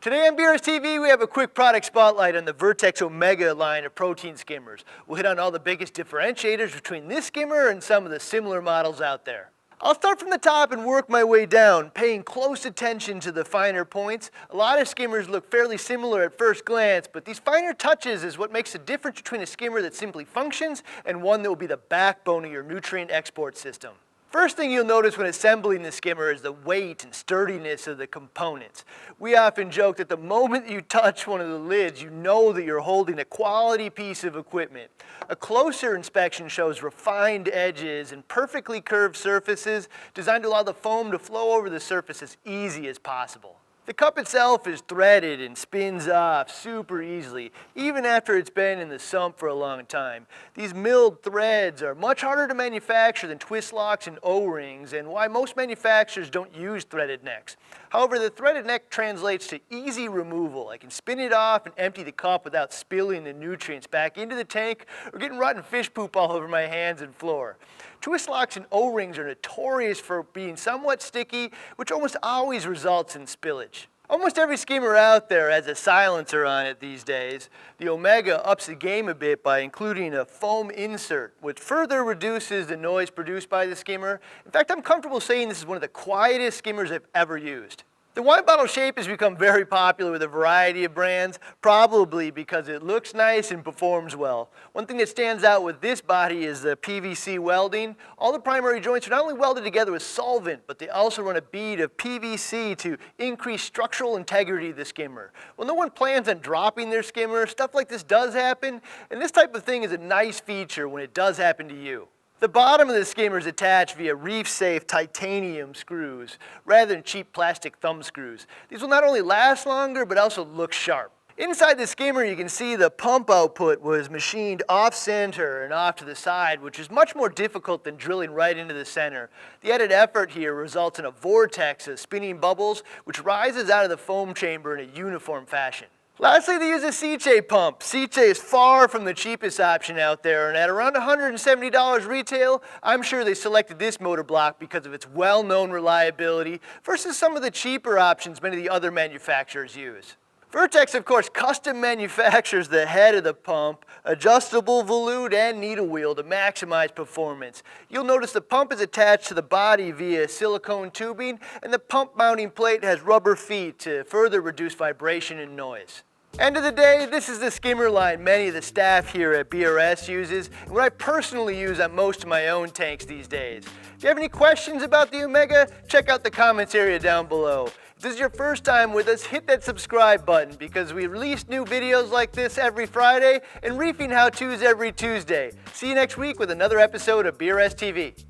Today on BRStv, we have a quick product spotlight on the Vertex Omega line of protein skimmers. We'll hit on all the biggest differentiators between this skimmer and some of the similar models out there. I'll start from the top and work my way down, paying close attention to the finer points. A lot of skimmers look fairly similar at first glance, but these finer touches is what makes the difference between a skimmer that simply functions and one that will be the backbone of your nutrient export system. First thing you'll notice when assembling the skimmer is the weight and sturdiness of the components. We often joke that the moment you touch one of the lids, you know that you're holding a quality piece of equipment. A closer inspection shows refined edges and perfectly curved surfaces designed to allow the foam to flow over the surface as easy as possible. The cup itself is threaded and spins off super easily, even after it's been in the sump for a long time. These milled threads are much harder to manufacture than twist locks and O-rings, and why most manufacturers don't use threaded necks. However, the threaded neck translates to easy removal. I can spin it off and empty the cup without spilling the nutrients back into the tank or getting rotten fish poop all over my hands and floor. Twist locks and O-rings are notorious for being somewhat sticky, which almost always results in spillage. Almost every skimmer out there has a silencer on it these days. The Omega ups the game a bit by including a foam insert, which further reduces the noise produced by the skimmer. In fact, I'm comfortable saying this is one of the quietest skimmers I've ever used. The wine bottle shape has become very popular with a variety of brands, probably because it looks nice and performs well. One thing that stands out with this body is the PVC welding. All the primary joints are not only welded together with solvent, but they also run a bead of PVC to increase structural integrity of the skimmer. Well, no one plans on dropping their skimmer. Stuff like this does happen, and this type of thing is a nice feature when it does happen to you. The bottom of the skimmer is attached via reef-safe titanium screws rather than cheap plastic thumb screws. These will not only last longer, but also look sharp. Inside the skimmer, you can see the pump output was machined off-center and off to the side, which is much more difficult than drilling right into the center. The added effort here results in a vortex of spinning bubbles, which rises out of the foam chamber in a uniform fashion. Lastly, they use a Seche pump. Seche is far from the cheapest option out there, and at around $170 retail, I'm sure they selected this motor block because of its well-known reliability versus some of the cheaper options many of the other manufacturers use. Vertex, of course, custom manufactures the head of the pump, adjustable volute and needle wheel to maximize performance. You'll notice the pump is attached to the body via silicone tubing, and the pump mounting plate has rubber feet to further reduce vibration and noise. End of the day, this is the skimmer line many of the staff here at BRS uses, and what I personally use on most of my own tanks these days. If you have any questions about the Omega, check out the comments area down below. If this is your first time with us, hit that subscribe button because we release new videos like this every Friday and reefing how-tos every Tuesday. See you next week with another episode of BRStv.